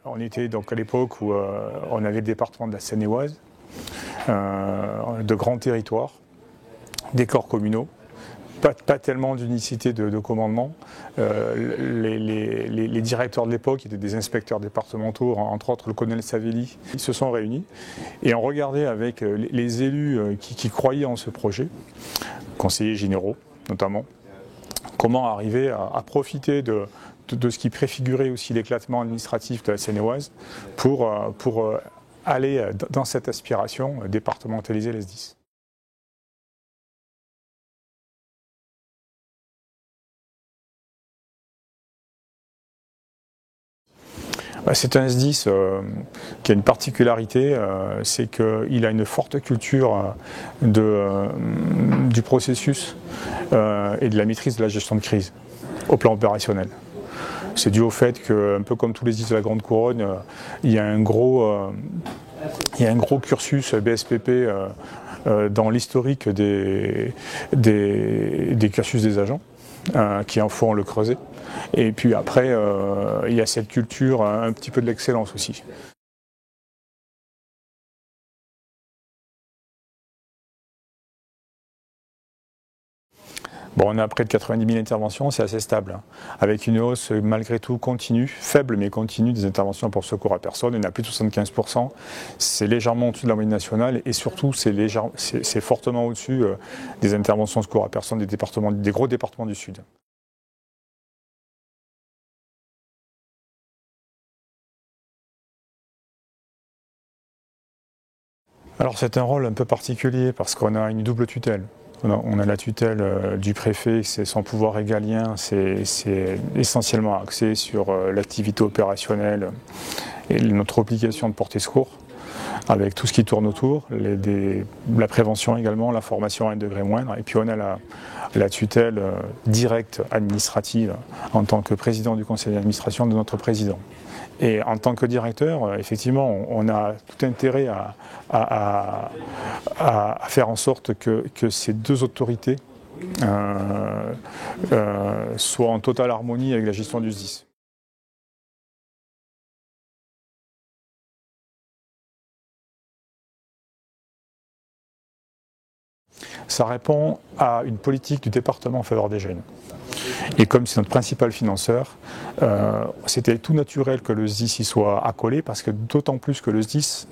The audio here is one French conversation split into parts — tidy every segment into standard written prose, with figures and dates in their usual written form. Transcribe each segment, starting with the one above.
On était donc à l'époque où on avait le département de la Seine-et-Oise, de grands territoires, des corps communaux, pas tellement d'unicité de commandement. Les directeurs de l'époque étaient des inspecteurs départementaux, entre autres le colonel Savelli. Ils se sont réunis et ont regardé avec les élus qui croyaient en ce projet, conseillers généraux notamment, comment arriver à profiter de ce qui préfigurait aussi l'éclatement administratif de la Seine-et-Oise pour aller dans cette aspiration départementaliser les SDIS. C'est un SDIS qui a une particularité, c'est qu'il a une forte culture du processus et de la maîtrise de la gestion de crise au plan opérationnel. C'est dû au fait que, un peu comme tous les SDIS de la Grande Couronne, il y a un gros cursus BSPP dans l'historique des cursus des agents, qui en font le creuset. Et puis après, il y a cette culture, un petit peu de l'excellence aussi. Bon, on a près de 90 000 interventions, c'est assez stable, avec une hausse malgré tout continue, faible mais continue des interventions pour secours à personne. On a plus de 75%, c'est légèrement au-dessus de la moyenne nationale et surtout c'est fortement au-dessus des interventions secours à personne des gros départements du Sud. Alors c'est un rôle un peu particulier parce qu'on a une double tutelle. On a la tutelle du préfet, c'est son pouvoir régalien, c'est essentiellement axé sur l'activité opérationnelle et notre obligation de porter secours, avec tout ce qui tourne autour, la prévention également, la formation à un degré moindre, et puis on a la tutelle directe administrative en tant que président du conseil d'administration de notre président. Et en tant que directeur, effectivement, on a tout intérêt à faire en sorte que ces deux autorités soient en totale harmonie avec la gestion du SDIS. Ça répond à une politique du département en faveur des jeunes. Et comme c'est notre principal financeur, c'était tout naturel que le SDIS y soit accolé, parce que d'autant plus que le SDIS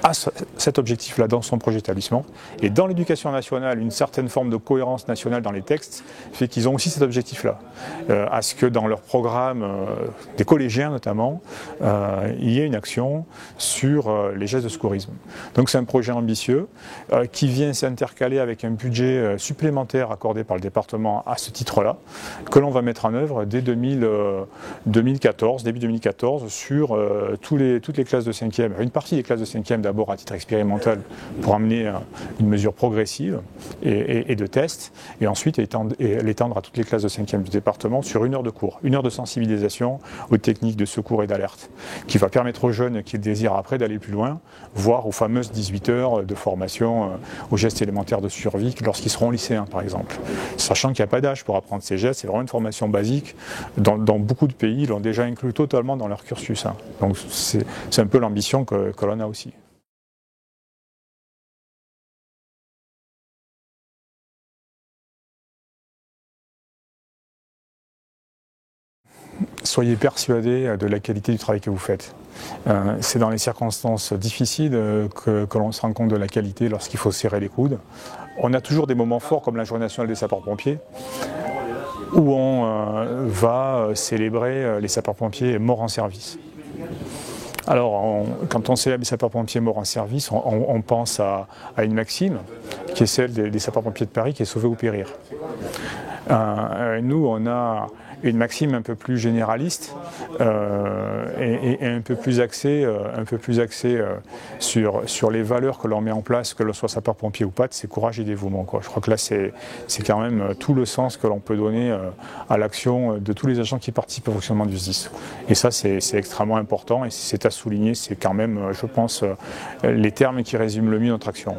a cet objectif-là dans son projet d'établissement. Et dans l'éducation nationale, une certaine forme de cohérence nationale dans les textes fait qu'ils ont aussi cet objectif-là. À ce que dans leur programme, des collégiens notamment, il y ait une action sur les gestes de secourisme. Donc c'est un projet ambitieux qui vient s'intercaler avec un budget supplémentaire accordé par le département à ce titre-là, que l'on va mettre en œuvre dès début 2014, sur toutes les classes de 5e, une partie des classes de 5e d'abord à titre expérimental pour amener une mesure progressive et de test, et ensuite l'étendre à toutes les classes de 5e du département sur 1 heure de cours, 1 heure de sensibilisation aux techniques de secours et d'alerte, qui va permettre aux jeunes qui désirent après d'aller plus loin, voire aux fameuses 18 heures de formation aux gestes élémentaires de survie lorsqu'ils seront lycéens par exemple. Sachant qu'il n'y a pas d'âge pour apprendre ces gestes, c'est vraiment une formation basique. Dans beaucoup de pays, ils l'ont déjà inclus totalement dans leur cursus. Donc c'est un peu l'ambition que l'on a aussi. Soyez persuadés de la qualité du travail que vous faites. C'est dans les circonstances difficiles que l'on se rend compte de la qualité lorsqu'il faut serrer les coudes. On a toujours des moments forts comme la Journée nationale des sapeurs-pompiers, où on va célébrer les sapeurs-pompiers morts en service. Alors, quand on célèbre les sapeurs-pompiers morts en service, on pense à une maxime, qui est celle des sapeurs-pompiers de Paris, qui est sauver ou périr. Nous, on a une maxime un peu plus généraliste et un peu plus axée sur les valeurs que l'on met en place, que l'on soit sapeur-pompier ou pas, c'est courage et dévouement, quoi. Je crois que là, c'est quand même tout le sens que l'on peut donner à l'action de tous les agents qui participent au fonctionnement du SDIS. Et ça, c'est extrêmement important et c'est à souligner, c'est quand même, je pense, les termes qui résument le mieux notre action.